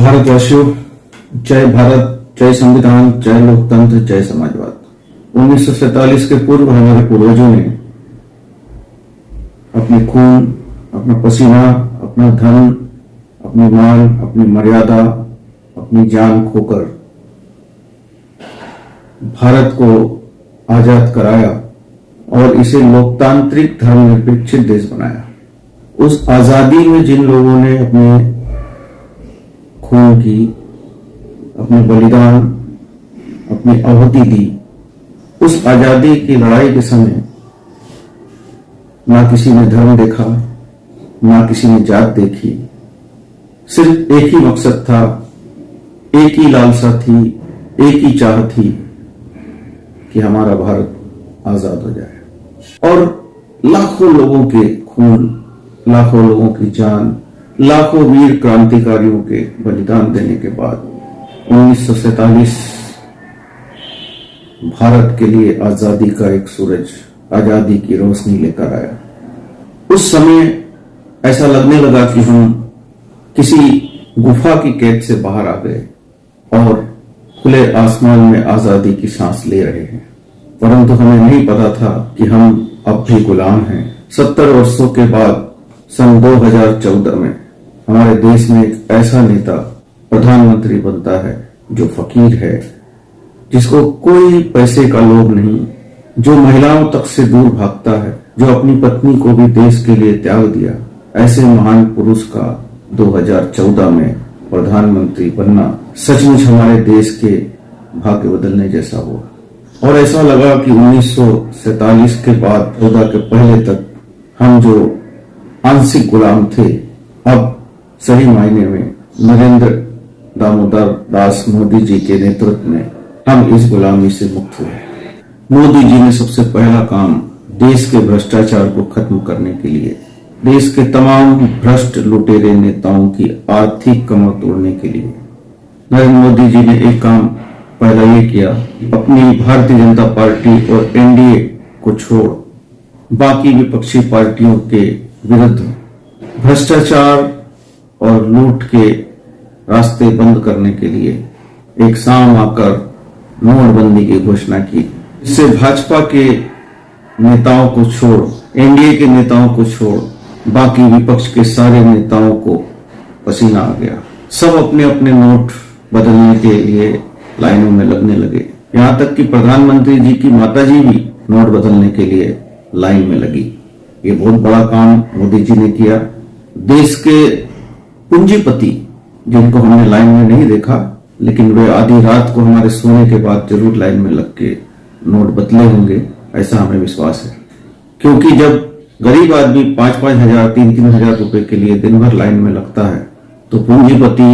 भारतवासियों, जय भारत, जय संविधान, जय लोकतंत्र, जय समाजवाद। 1947 के पूर्व हमारे पूर्वजों ने अपने खून, अपना पसीना, अपना धन, अपनी मान, अपनी मर्यादा, अपनी जान खोकर भारत को आजाद कराया और इसे लोकतांत्रिक धर्मनिरपेक्ष देश बनाया। उस आजादी में जिन लोगों ने अपने खून की, अपने बलिदान, अपनी आहुति दी, उस आजादी की लड़ाई के समय ना किसी ने धर्म देखा, ना किसी ने जात देखी। सिर्फ एक ही मकसद था, एक ही लालसा थी, एक ही चाह थी कि हमारा भारत आजाद हो जाए। और लाखों लोगों के खून, लाखों लोगों की जान, लाखों वीर क्रांतिकारियों के बलिदान देने के बाद 1947 भारत के लिए आजादी का एक सूरज आजादी की रोशनी लेकर आया। उस समय ऐसा लगने लगा कि हम किसी गुफा की कैद से बाहर आ गए और खुले आसमान में आजादी की सांस ले रहे हैं, परंतु हमें नहीं पता था कि हम अब भी गुलाम हैं। 70 वर्षों के बाद सन 2014 में हमारे देश में एक ऐसा नेता प्रधानमंत्री बनता है जो फकीर है, जिसको कोई पैसे का लोभ नहीं, जो महिलाओं तक से दूर भागता है, जो अपनी पत्नी को भी देश के लिए त्याग दिया। ऐसे महान पुरुष का 2014 में प्रधानमंत्री बनना सचमुच हमारे देश के भाग्य बदलने जैसा हुआ। और ऐसा लगा कि 1947 के बाद 14 के पहले तक हम जो आंशिक गुलाम थे, अब सही मायने में नरेंद्र दामोदर दास मोदी जी के नेतृत्व में हम इस गुलामी से मुक्त हुए। मोदी जी ने सबसे पहला काम देश के भ्रष्टाचार को खत्म करने के लिए, देश के तमाम भ्रष्ट लुटेरे नेताओं की आर्थिक कमर तोड़ने के लिए नरेंद्र मोदी जी ने एक काम पहला ये किया, अपनी भारतीय जनता पार्टी और एनडीए को छोड़ बाकी विपक्षी पार्टियों के विरुद्ध भ्रष्टाचार और लूट के रास्ते बंद करने के लिए एक शाम आकर नोटबंदी की घोषणा की। इससे भाजपा के नेताओं को छोड़, एनडीए के नेताओं को छोड़, बाकी विपक्ष के सारे नेताओं को पसीना आ गया। सब अपने अपने नोट बदलने के लिए लाइनों में लगने लगे। यहां तक कि प्रधानमंत्री जी की माताजी भी नोट बदलने के लिए लाइन में लगी। ये बहुत बड़ा काम मोदी जी ने किया। देश के पूंजीपति, जिनको हमने लाइन में नहीं देखा, लेकिन वे आधी रात को हमारे सोने के बाद जरूर लाइन में लग के नोट बदले होंगे, ऐसा हमें विश्वास है। क्योंकि जब गरीब आदमी 5-5 हजार, 3-3 हजार रुपए के लिए दिन भर लाइन में लगता है, तो पूंजीपति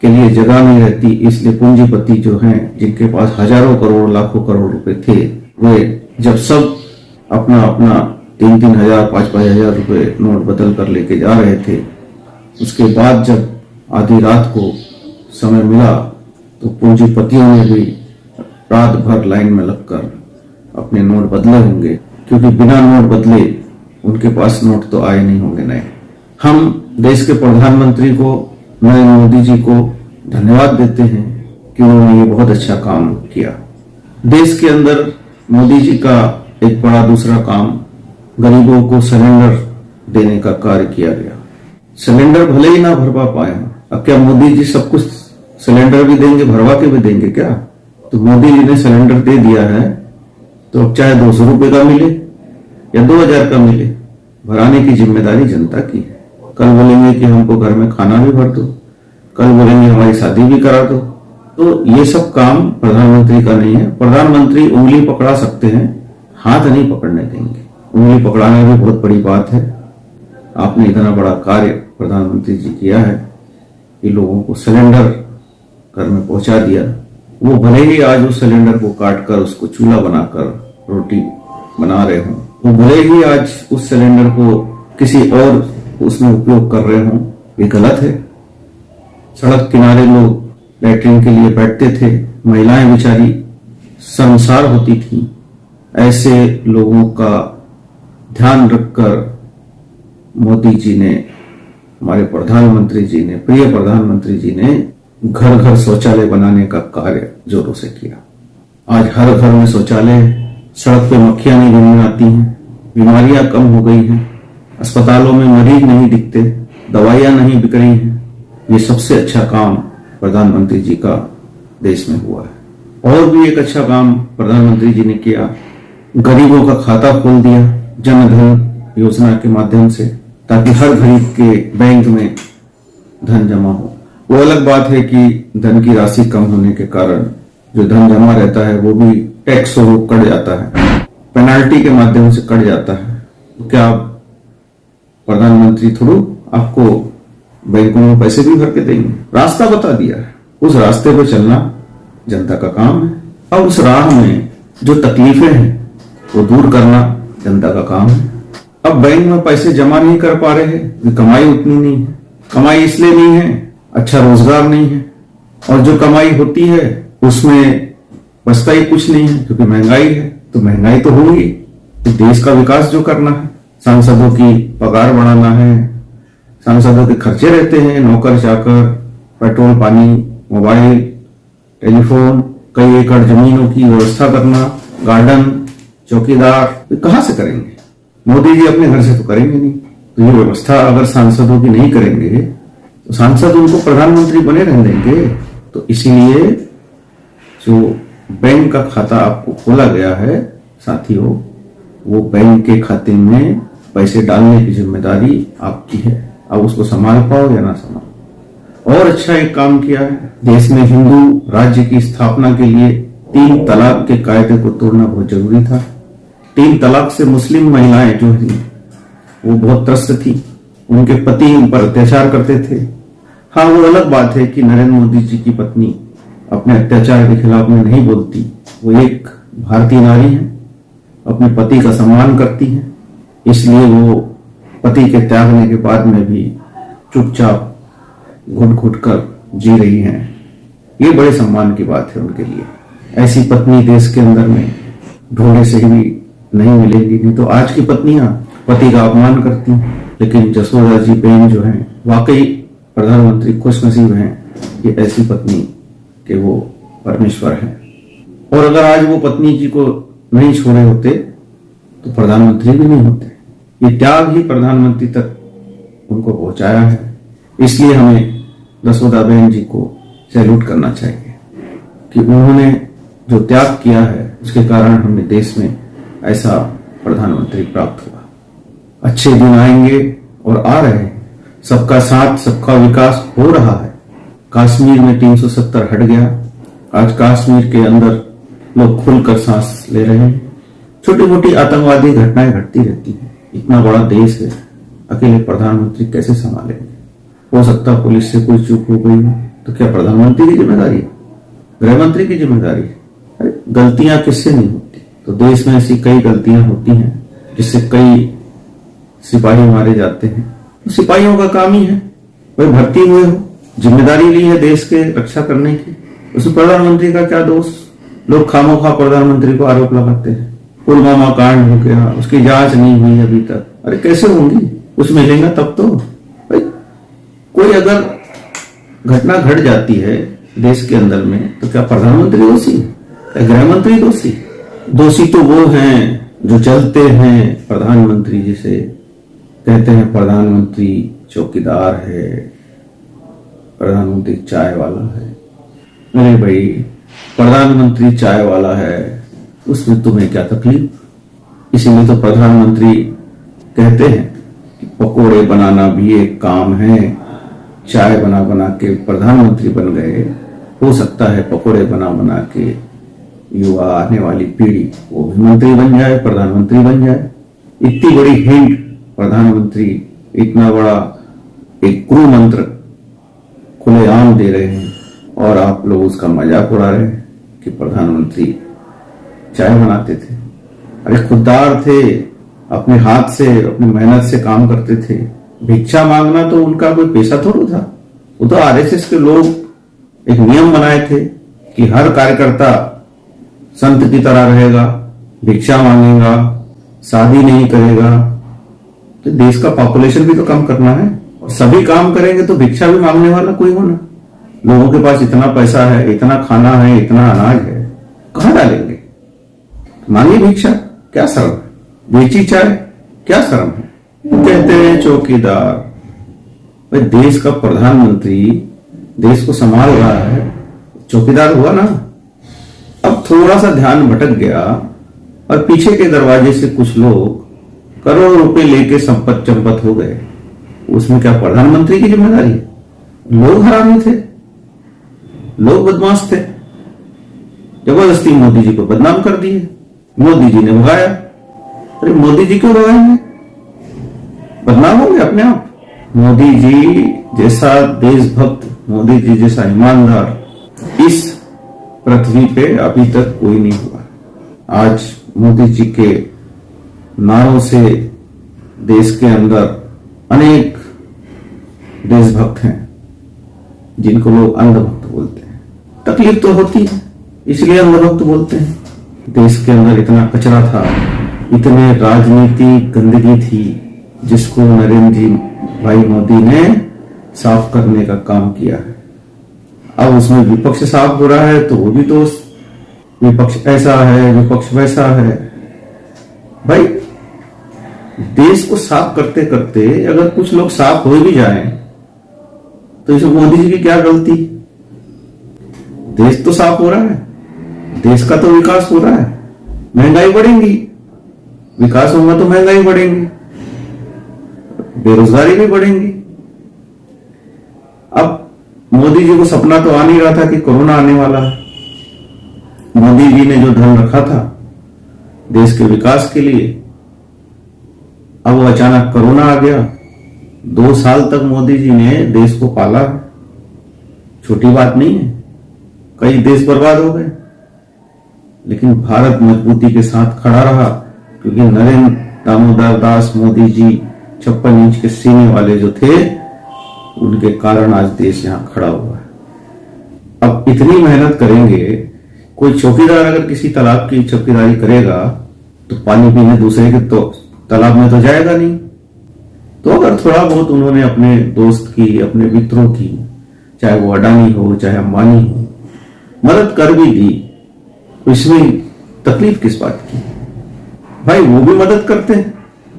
के लिए जगह नहीं रहती। इसलिए पूंजीपति जो हैं, जिनके पास हजारों करोड़, लाखों करोड़ रुपए थे, वे जब सब अपना अपना 3-3 हजार, 5-5 हजार रुपए नोट बदल कर लेके जा रहे थे, उसके बाद जब आधी रात को समय मिला तो पूंजीपतियों ने भी रात भर लाइन में लगकर अपने नोट बदले होंगे, क्योंकि बिना नोट बदले उनके पास नोट तो आए नहीं होंगे नए। हम देश के प्रधानमंत्री को, नरेंद्र मोदी जी को धन्यवाद देते हैं कि उन्होंने ये बहुत अच्छा काम किया। देश के अंदर मोदी जी का एक बड़ा दूसरा काम गरीबों को सिलेंडर देने का कार्य किया गया। सिलेंडर भले ही ना भरवा पाए, अब क्या मोदी जी सब कुछ सिलेंडर भी देंगे, भरवा के भी देंगे क्या? तो मोदी जी ने सिलेंडर दे दिया है, तो अब चाहे 200 रुपए का मिले या 2000 का मिले, भराने की जिम्मेदारी जनता की है। कल बोलेंगे कि हमको घर में खाना भी भर दो, कल बोलेंगे हमारी शादी भी करा दो। तो ये सब काम प्रधानमंत्री का नहीं है। प्रधानमंत्री उंगली पकड़ा सकते हैं, हाथ नहीं पकड़ने देंगे। उंगली पकड़ाना भी बहुत बड़ी बात है। आपने इतना बड़ा कार्य प्रधानमंत्री जी किया है कि लोगों को सिलेंडर घर में पहुंचा दिया। वो भले ही आज उस सिलेंडर को काट कर उसको चूल्हा बनाकर रोटी बना रहे हों, वो भले ही आज उस सिलेंडर को किसी और उसमें उपयोग कर रहे हों, ये गलत है। सड़क किनारे लोग लैट्रिन के लिए बैठते थे, महिलाएं बेचारी शर्मसार होती थी। ऐसे लोगों का ध्यान रखकर मोदी जी ने हमारे प्रधानमंत्री जी ने, प्रिय प्रधानमंत्री जी ने घर घर शौचालय बनाने का कार्य जोरों से किया। आज हर घर में शौचालय, सड़क पे मक्खियां नहीं भिनभिनाती हैं, बीमारियां कम हो गई हैं, अस्पतालों में मरीज नहीं दिखते, दवाइयां नहीं बिक रही हैं। ये सबसे अच्छा काम प्रधानमंत्री जी का देश में हुआ है। और भी एक अच्छा काम प्रधानमंत्री जी ने किया, गरीबों का खाता खोल दिया जन धन योजना के माध्यम से, ताकि हर गरीब के बैंक में धन जमा हो। वो अलग बात है कि धन की राशि कम होने के कारण जो धन जमा रहता है वो भी टैक्स स्वरूप कट जाता है, पेनाल्टी के माध्यम से कट जाता है। क्या प्रधानमंत्री थोड़ू आपको बैंकों में पैसे भी भर के देंगे? रास्ता बता दिया है, उस रास्ते पे चलना जनता का काम है। अब उस राह में जो तकलीफें हैं वो दूर करना जनता का काम है। अब बैंक में पैसे जमा नहीं कर पा रहे हैं, कमाई उतनी नहीं है। कमाई इसलिए नहीं है, अच्छा रोजगार नहीं है, और जो कमाई होती है उसमें बचता ही कुछ नहीं है, क्योंकि महंगाई है। तो महंगाई तो होगी, तो देश का विकास जो करना है, सांसदों की पगार बढ़ाना है, सांसदों के खर्चे रहते हैं, नौकर चाकर, पेट्रोल पानी, मोबाइल, टेलीफोन, कई एकड़ जमीनों की व्यवस्था करना, गार्डन, चौकीदार, तो कहां से करेंगे? मोदी जी अपने घर से तो करेंगे नहीं। तो ये व्यवस्था अगर सांसदों की नहीं करेंगे तो सांसद उनको प्रधानमंत्री बने रहने देंगे। तो इसीलिए जो बैंक का खाता आपको खोला गया है साथियों, वो बैंक के खाते में पैसे डालने की जिम्मेदारी आपकी है। अब उसको संभाल पाओ या ना संभाल। और अच्छा एक काम किया है, देश में हिंदू राज्य की स्थापना के लिए 3 तलाक के कायदे को तोड़ना बहुत जरूरी था। 3 तलाक से मुस्लिम महिलाएं जो थी वो बहुत त्रस्त थी, उनके पति उन पर अत्याचार करते थे। हाँ, वो अलग बात है कि नरेंद्र मोदी जी की पत्नी अपने अत्याचार के खिलाफ में नहीं बोलती। वो एक भारतीय नारी है, अपने पति का सम्मान करती है, इसलिए वो पति के त्यागने के बाद में भी चुपचाप घुट घुट कर जी रही हैं। ये बड़े सम्मान की बात है उनके लिए। ऐसी पत्नी देश के अंदर में ढूंढने से भी नहीं मिलेगी। नहीं तो आज की पत्नियां पति का अपमान करती हैं, लेकिन जसोदा जी बेन जो हैं वाकई प्रधानमंत्री खुशनसीब हैं कि ऐसी पत्नी के वो परमेश्वर हैं। और अगर आज वो पत्नी जी को नहीं छोड़े होते तो प्रधानमंत्री भी नहीं होते। ये त्याग ही प्रधानमंत्री तक उनको पहुंचाया है। इसलिए हमें जसोदा बेन जी को सैल्यूट करना चाहिए कि उन्होंने जो त्याग किया है उसके कारण हमें देश में ऐसा प्रधानमंत्री प्राप्त हुआ। अच्छे दिन आएंगे और आ रहे हैं। सबका साथ सबका विकास हो रहा है। कश्मीर में 370 हट गया। आज कश्मीर के अंदर लोग खुलकर सांस ले रहे हैं। छोटी मोटी आतंकवादी घटनाएं घटती रहती हैं। इतना बड़ा देश है, अकेले प्रधानमंत्री कैसे संभालेंगे? हो सकता है पुलिस से कोई चूक हो गई हो, तो क्या प्रधानमंत्री की जिम्मेदारी है? गृह मंत्री की जिम्मेदारी है? अरे गलतियां किससे नहीं होती? तो देश में ऐसी कई गलतियां होती हैं जिससे कई सिपाही मारे जाते हैं। तो सिपाहियों का काम ही है, भाई भर्ती हुए हो, जिम्मेदारी ली है देश के रक्षा करने की, उसमें प्रधानमंत्री का क्या दोष? लोग खामोखा प्रधानमंत्री को आरोप लगाते हैं। पुलवामा कांड हो गया, उसकी जांच नहीं हुई अभी तक। अरे कैसे होंगी? कुछ मिलेगा तब तो। भाई कोई अगर घटना घट जाती है देश के अंदर में तो क्या प्रधानमंत्री दोषी? क्या गृह मंत्री दोषी? दोषी तो वो हैं जो चलते हैं प्रधानमंत्री जिसे कहते हैं प्रधानमंत्री चौकीदार है, प्रधानमंत्री चाय वाला है। अरे भाई प्रधानमंत्री चाय वाला है, उसमें तुम्हें क्या तकलीफ? इसीलिए तो प्रधानमंत्री कहते हैं कि पकोड़े बनाना भी एक काम है। चाय बना बना के प्रधानमंत्री बन गए। हो सकता है पकोड़े बना बना के युवा आने वाली पीढ़ी वो भी मंत्री बन जाए, प्रधानमंत्री बन जाए। इतनी बड़ी हिंट प्रधानमंत्री इतना बड़ा एक क्रू मंत्र खुलेआम दे रहे हैं और आप लोग उसका मजाक उड़ा रहे हैं कि प्रधानमंत्री चाय बनाते थे। अरे खुददार थे, अपने हाथ से अपनी मेहनत से काम करते थे। भिक्षा मांगना तो उनका कोई पेशा थोड़ा था। वो तो आरएसएस के लोग एक नियम बनाए थे कि हर कार्यकर्ता संत की तरह रहेगा, भिक्षा मांगेगा, शादी नहीं करेगा। तो देश का पॉपुलेशन भी तो कम करना है। और सभी काम करेंगे तो भिक्षा भी मांगने वाला कोई होना। लोगों के पास इतना पैसा है, इतना खाना है, इतना अनाज है, कहां डालेंगे? मांगे भिक्षा, क्या शर्म है? बेची चाय, क्या शर्म है? कहते हैं चौकीदार। भाई देश का प्रधानमंत्री देश को संभाल रहा है, चौकीदार हुआ ना। अब थोड़ा सा ध्यान भटक गया और पीछे के दरवाजे से कुछ लोग करोड़ों रुपए लेके संपत चंपत हो गए। उसमें क्या प्रधानमंत्री की जिम्मेदारी? लोग हरामी थे, लोग बदमाश थे, जबरदस्ती मोदी जी को बदनाम कर दिए। मोदी जी ने भगाया। अरे मोदी जी क्यों भगाएंगे? बदनाम होंगे अपने आप। मोदी जी जैसा देशभक्त, मोदी जी जैसा ईमानदार इस पृथ्वी पे अभी तक कोई नहीं हुआ। आज मोदी जी के नारों से देश के अंदर अनेक देशभक्त हैं जिनको लोग अंधभक्त बोलते हैं। तकलीफ तो होती है, इसलिए अंधभक्त बोलते हैं। देश के अंदर इतना कचरा था, इतने राजनीतिक गंदगी थी, जिसको नरेंद्र जी भाई मोदी ने साफ करने का काम किया है। अब उसमें विपक्ष साफ हो रहा है तो वो भी दोष, विपक्ष ऐसा है, विपक्ष वैसा है। भाई देश को साफ करते करते अगर कुछ लोग साफ हो भी जाएं तो इसमें मोदी जी की क्या गलती? देश तो साफ हो रहा है, देश का तो विकास हो रहा है। महंगाई बढ़ेगी, विकास होगा तो महंगाई बढ़ेगी, बेरोजगारी भी बढ़ेगी। अब मोदी जी को सपना तो आ नहीं रहा था कि कोरोना आने वाला है। मोदी जी ने जो धन रखा था देश के विकास के लिए, अब वो अचानक कोरोना आ गया। 2 साल तक मोदी जी ने देश को पाला, छोटी बात नहीं है। कई देश बर्बाद हो गए, लेकिन भारत मजबूती के साथ खड़ा रहा, क्योंकि नरेंद्र दामोदर दास मोदी जी 56 इंच के सीने वाले जो थे, उनके कारण आज देश यहां खड़ा हुआ है। अब इतनी मेहनत करेंगे, कोई चौकीदार अगर किसी तालाब की चौकीदारी करेगा तो पानी पीने दूसरे के तो तालाब में तो जाएगा नहीं। तो अगर थोड़ा बहुत उन्होंने अपने दोस्त की, अपने मित्रों की, चाहे वो अडानी हो चाहे अंबानी हो, मदद कर भी दी, तो इसमें तकलीफ किस बात की? भाई वो भी मदद करते हैं।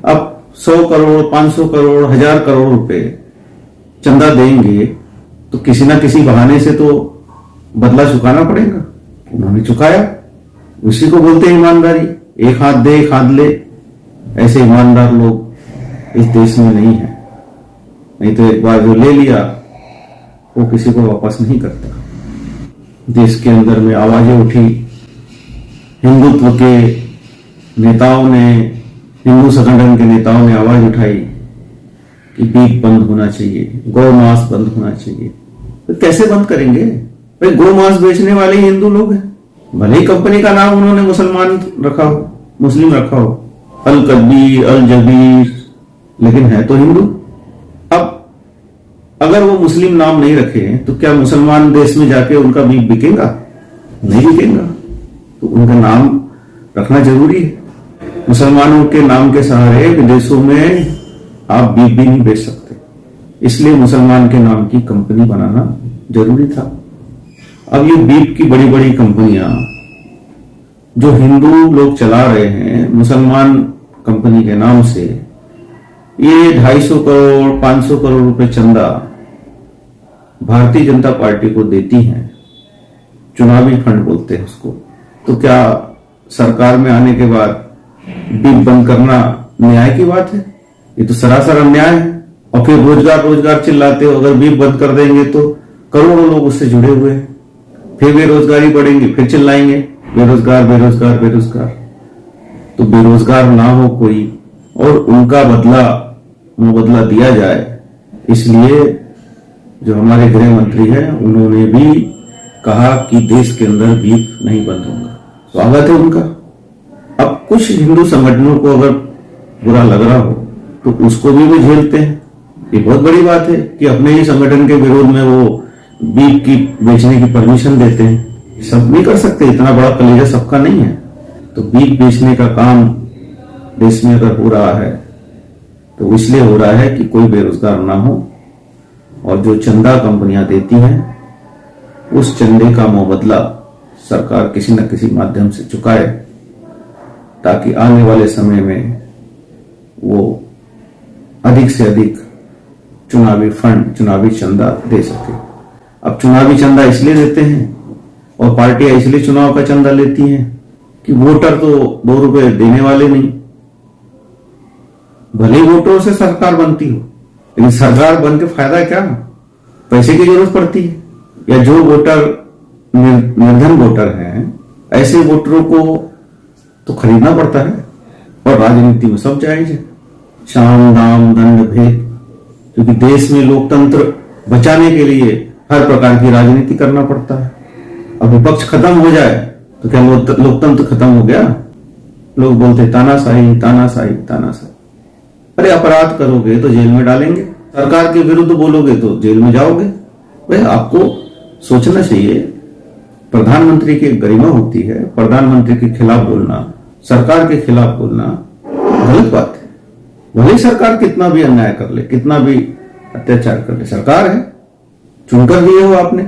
अब 100 करोड़, 500 करोड़, 1000 करोड़ रुपए चंदा देंगे तो किसी ना किसी बहाने से तो बदला चुकाना पड़ेगा। उन्होंने चुकाया, उसी को बोलते हैं ईमानदारी। एक हाथ दे एक हाथ ले, ऐसे ईमानदार लोग इस देश में नहीं है। नहीं तो एक बार जो ले लिया वो किसी को वापस नहीं करता। देश के अंदर में आवाजें उठी, हिंदुत्व के नेताओं ने, हिंदू संगठन के नेताओं ने आवाज उठाई कि बीफ बंद होना चाहिए, गौ मांस बंद होना चाहिए। तो कैसे बंद करेंगे? भाई गौ मांस बेचने वाले ही हिंदू लोग हैं। भले ही कंपनी का नाम उन्होंने मुसलमान रखा हो, मुस्लिम रखा हो, अल कबीर, अल जबीर, लेकिन है तो हिंदू। अब अगर वो मुस्लिम नाम नहीं रखे तो क्या मुसलमान देश में जाके उनका बीफ बिकेगा? नहीं बिकेगा। तो उनका नाम रखना जरूरी है। मुसलमानों के नाम के सहारे विदेशों में आप बीफ भी नहीं बेच सकते, इसलिए मुसलमान के नाम की कंपनी बनाना जरूरी था। अब ये बीफ की बड़ी बड़ी कंपनियां जो हिंदू लोग चला रहे हैं मुसलमान कंपनी के नाम से, ये 250 करोड़ 500 करोड़ रुपए चंदा भारतीय जनता पार्टी को देती हैं। चुनावी फंड बोलते हैं उसको। तो क्या सरकार में आने के बाद बीफ बंद करना न्याय की बात है? ये तो सरासर अन्याय है। और फिर रोजगार रोजगार चिल्लाते हो, अगर बीफ बंद कर देंगे तो करोड़ों लोग उससे जुड़े हुए हैं, फिर बेरोजगारी बढ़ेंगी, फिर चिल्लाएंगे बेरोजगार बेरोजगार बेरोजगार। तो बेरोजगार ना हो कोई और उनका मुबदला दिया जाए, इसलिए जो हमारे गृह मंत्री हैं उन्होंने भी कहा कि देश के अंदर बीफ नहीं बंद होगा। स्वागत है उनका। अब कुछ हिंदू संगठनों को अगर बुरा लग रहा हो तो उसको भी वो झेलते हैं। ये बहुत बड़ी बात है कि अपने ही संगठन के विरोध में वो बीफ की बेचने की परमिशन देते हैं। सब नहीं कर सकते, इतना बड़ा कलेजा सबका नहीं है। तो बीफ बेचने का काम देश में अगर हो रहा है तो इसलिए हो रहा है कि कोई बेरोजगार ना हो, और जो चंदा कंपनियां देती हैं, उस चंदे का मुबदला सरकार किसी न किसी माध्यम से चुकाए, ताकि आने वाले समय में वो अधिक से अधिक चुनावी फंड, चुनावी चंदा दे सके। अब चुनावी चंदा इसलिए देते हैं और पार्टियां इसलिए चुनाव का चंदा लेती हैं कि वोटर तो 2 रुपए देने वाले नहीं। भले ही वोटरों से सरकार बनती हो, लेकिन सरकार बन के फायदा क्या? पैसे की जरूरत पड़ती है। या जो वोटर निर्धन वोटर हैं, ऐसे वोटरों को तो खरीदना पड़ता है। और राजनीति में सब जायज है, साम दाम दंड भेद, क्योंकि देश में लोकतंत्र बचाने के लिए हर प्रकार की राजनीति करना पड़ता है। अब विपक्ष खत्म हो जाए तो क्या लोकतंत्र खत्म हो गया? लोग बोलते तानाशाही तानाशाही तानाशाही। अरे अपराध करोगे तो जेल में डालेंगे, सरकार के विरुद्ध बोलोगे तो जेल में जाओगे। भाई आपको सोचना चाहिए, प्रधानमंत्री की गरिमा होती है, प्रधानमंत्री के खिलाफ बोलना, सरकार के खिलाफ बोलना गलत बात है। भले सरकार कितना भी अन्याय कर ले, कितना भी अत्याचार कर ले, सरकार है, चुनकर दिए हो आपने,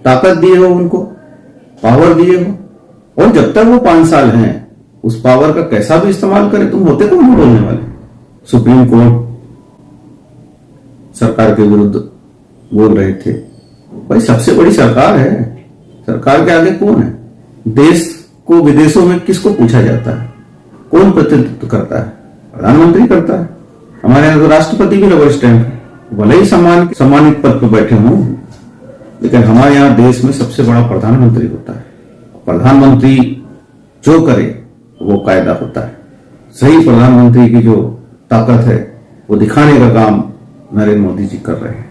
ताकत दिए हो उनको, पावर दिए हो, और जब तक वो 5 साल हैं उस पावर का कैसा भी इस्तेमाल करे, तुम होते कौन हो बोलने वाले? सुप्रीम कोर्ट सरकार के विरुद्ध बोल रहे थे। भाई सबसे बड़ी सरकार है, सरकार के आगे कौन है? देश को विदेशों में किसको पूछा जाता है? कौन प्रतिनिधित्व करता है? प्रधानमंत्री करता है। हमारे यहाँ तो राष्ट्रपति भी रबर स्टैंप है, भले ही सम्मानित पद पर बैठे हों, लेकिन हमारे यहाँ देश में सबसे बड़ा प्रधानमंत्री होता है। प्रधानमंत्री जो करे वो कायदा होता है। सही प्रधानमंत्री की जो ताकत है वो दिखाने का काम नरेंद्र मोदी जी कर रहे हैं।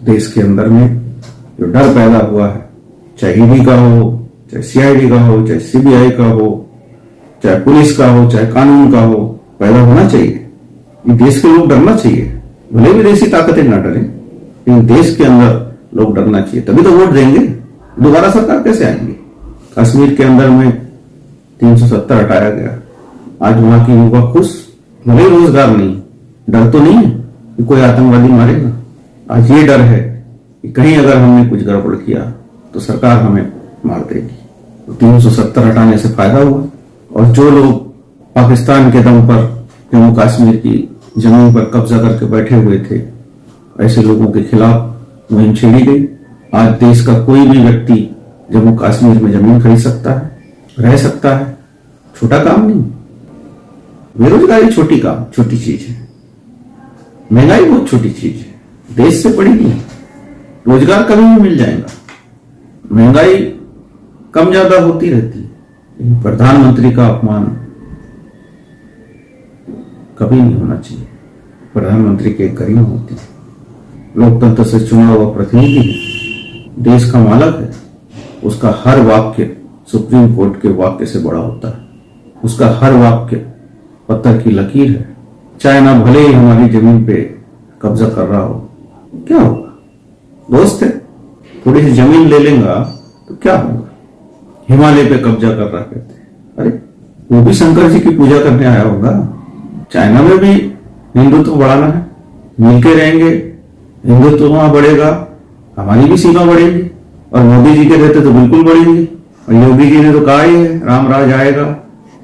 देश के अंदर में जो डर पैदा हुआ है, चाहे ईडी का हो, चाहे सीआईडी का हो, चाहे सीबीआई का हो, चाहे पुलिस का हो, चाहे कानून का हो, पैदा होना चाहिए। ये देश के लोग डरना चाहिए। भले विदेशी ताकतें ना डरें, लेकिन देश के अंदर लोग डरना चाहिए, तभी तो वोट देंगे। दोबारा सरकार कैसे आएंगे? कश्मीर के अंदर में 370 हटाया गया, आज वहां की युवा खुश, भले रोजगार नहीं, डर तो नहीं है कि कोई आतंकवादी मारेगा। आज ये डर है कि कहीं अगर हमने कुछ गड़बड़ किया तो सरकार हमें मार देगी। तो 370 हटाने से फायदा हुआ। और जो लोग पाकिस्तान के दम पर जम्मू कश्मीर की जमीन पर कब्जा करके बैठे हुए थे, ऐसे लोगों के खिलाफ मुहिम छेड़ी गई। आज देश का कोई भी व्यक्ति जम्मू कश्मीर में जमीन खरीद सकता है, रह सकता है। छोटा काम नहीं। बेरोजगारी छोटी चीज है, महंगाई बहुत छोटी चीज है, देश से बड़ी नहीं है। रोजगार कभी भी मिल जाएगा, महंगाई कम ज्यादा होती रहती है, लेकिन प्रधानमंत्री का अपमान कभी नहीं होना चाहिए। प्रधानमंत्री की एक गरिमा होती है, लोकतंत्र से चुना हुआ प्रतिनिधि है, देश का मालक है। उसका हर वाक्य सुप्रीम कोर्ट के वाक्य से बड़ा होता है। उसका हर वाक्य पत्थर की लकीर है। चाहे ना भले ही हमारी जमीन पे कब्जा कर रहा हो, क्या होगा? दोस्त है, थोड़ी सी जमीन ले लेगा तो क्या होगा? हिमालय पे कब्जा कर रहा कहते हैं, अरे वो भी शंकर जी की पूजा करने आया होगा। चाइना में भी हिंदुत्व बढ़ाना है, मिलके रहेंगे, हिंदुत्व वहां बढ़ेगा, हमारी भी सीमा बढ़ेगी। और मोदी जी के रहते तो बिल्कुल बढ़ेंगे। और योगी जी ने तो कहा ही है, राम राज आएगा,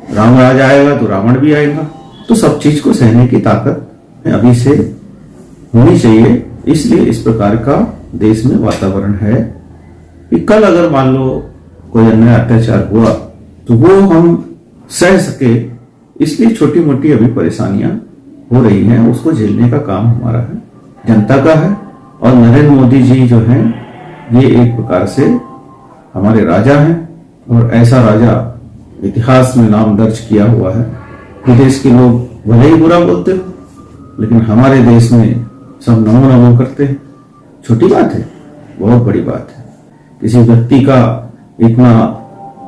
राम राज आएगा तो रावण भी आएगा। तो सब चीज को सहने की ताकत अभी से होनी चाहिए। इसलिए इस प्रकार का देश में वातावरण है कि कल अगर मान लो कोई अन्याय अत्याचार हुआ तो वो हम सह सके। इसलिए छोटी मोटी अभी परेशानियां हो रही हैं, उसको झेलने का काम हमारा है, जनता का है। और नरेंद्र मोदी जी जो हैं, ये एक प्रकार से हमारे राजा हैं। और ऐसा राजा इतिहास में नाम दर्ज किया हुआ है। विदेश के लोग भले ही बुरा बोलते हो, लेकिन हमारे देश में सब नमो नमो करते हैं। छोटी बात है, बहुत बड़ी बात है। किसी व्यक्ति का इतना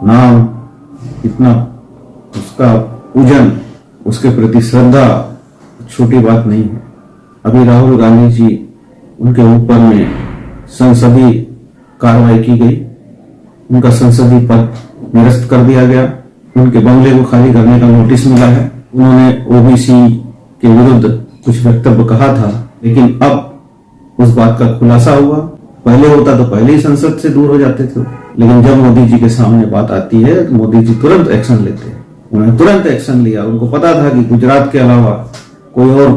नाम, इतना उसका पूजन, उसके प्रति श्रद्धा छोटी बात नहीं है। अभी राहुल गांधी जी, उनके ऊपर में संसदीय कार्रवाई की गई, उनका संसदीय पद निरस्त कर दिया गया, उनके बंगले को खाली करने का नोटिस मिला है। उन्होंने ओबीसी के विरुद्ध कुछ वक्तव्य कहा था, लेकिन अब उस बात का खुलासा हुआ। पहले होता तो पहले ही संसद से दूर हो जाते थे, लेकिन जब मोदी जी के सामने बात आती है तो मोदी जी तुरंत एक्शन लेते हैं। उन्होंने तुरंत एक्शन लिया। उनको पता था कि गुजरात के अलावा कोई और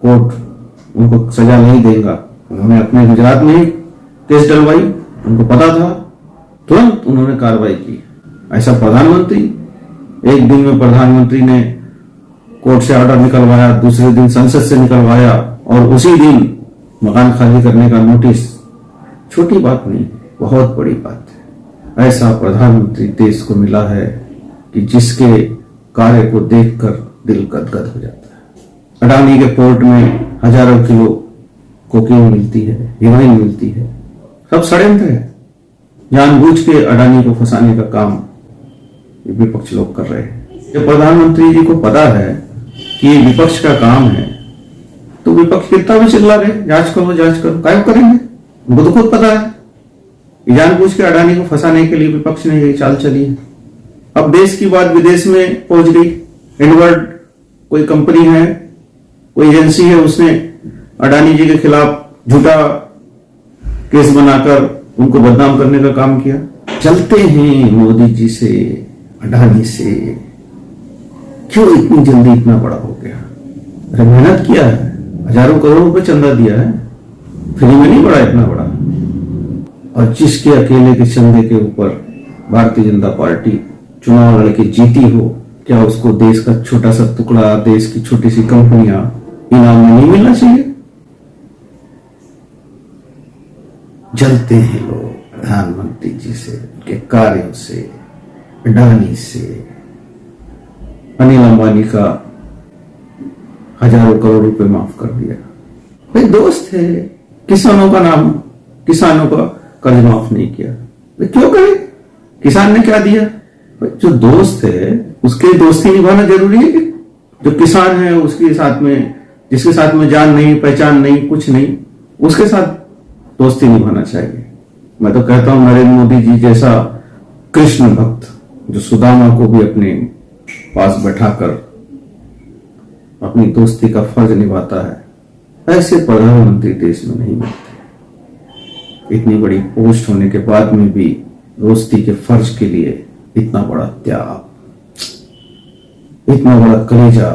कोर्ट उनको सजा नहीं देगा। उन्होंने अपने गुजरात में ही केस डलवाई, उनको पता था, तुरंत उन्होंने कार्रवाई की। ऐसा प्रधानमंत्री, एक दिन में प्रधानमंत्री ने कोर्ट से ऑर्डर निकलवाया, दूसरे दिन संसद से निकलवाया और उसी दिन मकान खाली करने का नोटिस। छोटी बात नहीं, बहुत बड़ी बात है। ऐसा प्रधानमंत्री देश को मिला है कि जिसके कार्य को देखकर दिल गदगद हो जाता है। अडानी के पोर्ट में हजारों किलो कोकीन मिलती है, हेरोइन मिलती है, सब षड्यंत्र है। जानबूझ के अडानी को फंसाने का काम विपक्ष लोग कर रहे हैं। जब प्रधानमंत्री जी को पता है कि ये विपक्ष का काम है, तो विपक्ष कितना भी चिल्ला रहे, जांच करो जांच करो, क्या करेंगे? उनको तो खुद पता है। जानबूझ के अडानी को फंसाने के लिए विपक्ष ने यही चाल चली है। अब देश की बात विदेश में पहुंच गई। एडवर्ड कोई कंपनी है, कोई एजेंसी है, उसने अडानी जी के खिलाफ झूठा केस बनाकर उनको बदनाम करने का काम किया। चलते हैं मोदी जी से, अडानी से, क्यों इतनी जल्दी इतना बड़ा हो गया? अरे मेहनत किया है, हजारों करोड़ रुपए चंदा दिया है, फ्री में नहीं बढ़ा इतना बड़ा। और जिसके अकेले के चंदे के ऊपर भारतीय जनता पार्टी चुनाव लड़के जीती हो, क्या उसको देश का छोटा सा टुकड़ा, देश की छोटी सी कंपनियां इनाम में नहीं मिलना चाहिए? जलते हैं लोग प्रधानमंत्री जी से, उनके कार्यों से, अडानी से, अनिल अंबानी का हजारों करोड़ रुपए माफ कर दिया। भाई दोस्त है, किसानों का नाम, किसानों का कर्ज माफ नहीं किया। भाई क्यों करे? किसान ने क्या दिया? जो दोस्त है उसके दोस्ती निभाना जरूरी है कि जो किसान है उसके साथ में, जिसके साथ में जान नहीं, पहचान नहीं, कुछ नहीं, उसके साथ दोस्ती निभाना चाहिए। मैं तो कहता हूं नरेंद्र मोदी जी जैसा कृष्ण भक्त जो सुदामा को भी अपने पास बैठाकर अपनी दोस्ती का फर्ज निभाता है, ऐसे प्रधानमंत्री देश में नहीं मिलते। इतनी बड़ी पोस्ट होने के बाद में भी दोस्ती के फर्ज के लिए इतना बड़ा त्याग, इतना बड़ा कलेजा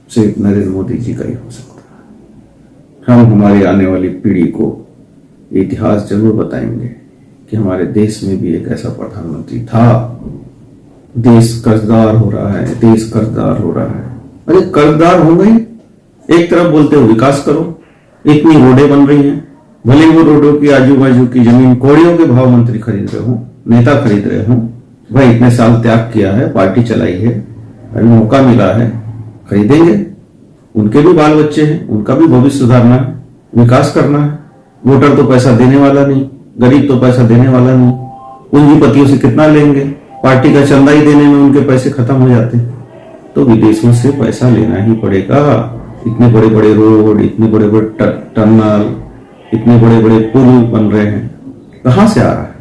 सिर्फ नरेंद्र मोदी जी का ही हो सकता है। हम हमारी आने वाली पीढ़ी को इतिहास जरूर बताएंगे कि हमारे देश में भी एक ऐसा प्रधानमंत्री था। देश कर्जदार हो रहा है, देश कर्जदार हो रहा है। अरे कर्जदार हो गई, एक तरफ बोलते हो विकास करो, इतनी रोडें बन रही हैं, भले वो रोडों की आजू बाजू की जमीन कौड़ियों के भाव मंत्री खरीद रहे हो, नेता खरीद रहे हो। भाई इतने साल त्याग किया है, पार्टी चलाई है, अभी मौका मिला है, खरीदेंगे। उनके भी बाल बच्चे हैं, उनका भी भविष्य सुधारना है, विकास करना है। वोटर तो पैसा देने वाला नहीं, गरीब तो पैसा देने वाला नहीं, पूंजीपतियों से कितना लेंगे? पार्टी का चंदा ही देने में उनके पैसे खत्म हो जाते हैं। तो विदेशों से पैसा लेना ही पड़ेगा। इतने बड़े बड़े रोड, इतने बड़े बड़े टनल, इतने बड़े बड़े पुल बन रहे हैं, कहां से आ रहा है?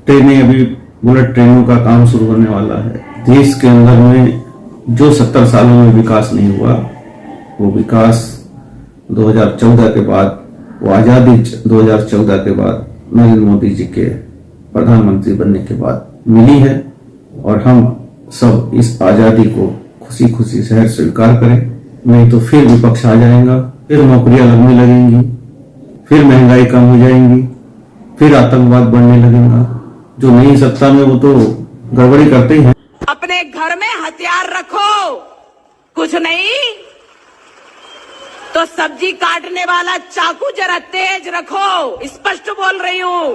ट्रेनें, अभी बुलेट ट्रेनों का काम शुरू होने वाला है। देश के अंदर में जो 70 सालों में विकास नहीं हुआ, वो विकास 2014 के बाद, वो आजादी 2014 के बाद नरेंद्र मोदी जी के प्रधानमंत्री बनने के बाद मिली है। और हम सब इस आजादी को खुशी खुशी से स्वीकार करें, नहीं तो फिर विपक्ष आ जाएगा, फिर नौकरियां लगने लगेंगी, फिर महंगाई कम हो जाएंगी, फिर आतंकवाद बढ़ने लगेगा। जो नहीं सत्ता में वो तो गड़बड़ी करते ही हैं। अपने घर में हथियार रखो, कुछ नहीं तो सब्जी काटने वाला चाकू जरा तेज रखो। स्पष्ट बोल रही हूं,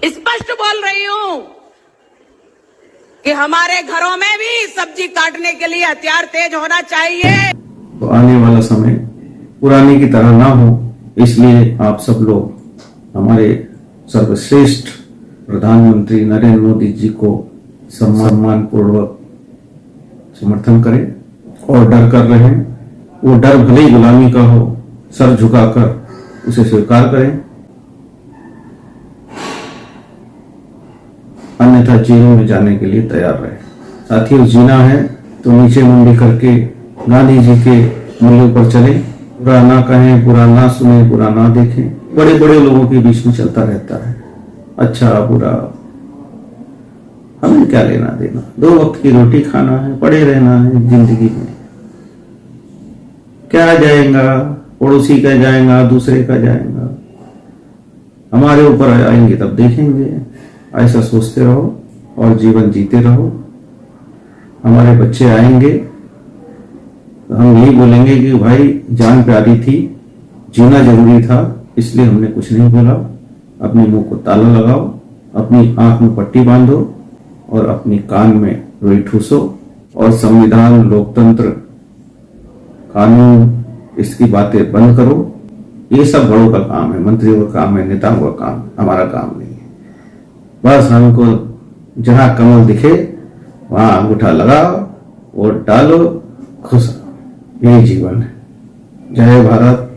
स्पष्ट बोल रही हूं कि हमारे घरों में भी सब्जी काटने के लिए हथियार तेज होना चाहिए। तो आने वाला समय पुराने की तरह ना हो, इसलिए आप सब लोग हमारे सर्वश्रेष्ठ प्रधानमंत्री नरेंद्र मोदी जी को सम्मान पूर्वक समर्थन करें और डर कर रहें। वो डर भले ही गुलामी का हो, सर झुकाकर उसे स्वीकार करें, अन्यथा जेल में जाने के लिए तैयार रहे। साथियों, जीना है तो नीचे मुंडी करके गांधी जी के मूल्यों पर चले, बुरा ना कहें, बुरा ना सुने, बुरा ना देखें। बड़े बड़े लोगों के बीच में चलता रहता है, अच्छा बुरा, हमें क्या लेना देना। 2 वक्त की रोटी खाना है, पड़े रहना है जिंदगी में। क्या जाएगा, पड़ोसी का जाएगा, दूसरे का जाएगा, हमारे ऊपर आएंगे तब देखेंगे। ऐसा सोचते रहो और जीवन जीते रहो। हमारे बच्चे आएंगे तो हम यही बोलेंगे कि भाई जान प्यारी थी, जीना जरूरी था, इसलिए हमने कुछ नहीं बोला। अपने मुंह को ताला लगाओ, अपनी आंख में पट्टी बांधो और अपनी कान में रुई ठूसो और संविधान, लोकतंत्र, कानून, इसकी बातें बंद करो। ये सब बड़ों का काम है, मंत्रियों का काम है, नेताओं का काम, हमारा काम नहीं है। बस हमको जहां कमल दिखे वहां अंगूठा लगाओ, वोट डालो, खुश रहो, यही जीवन है। जय भारत।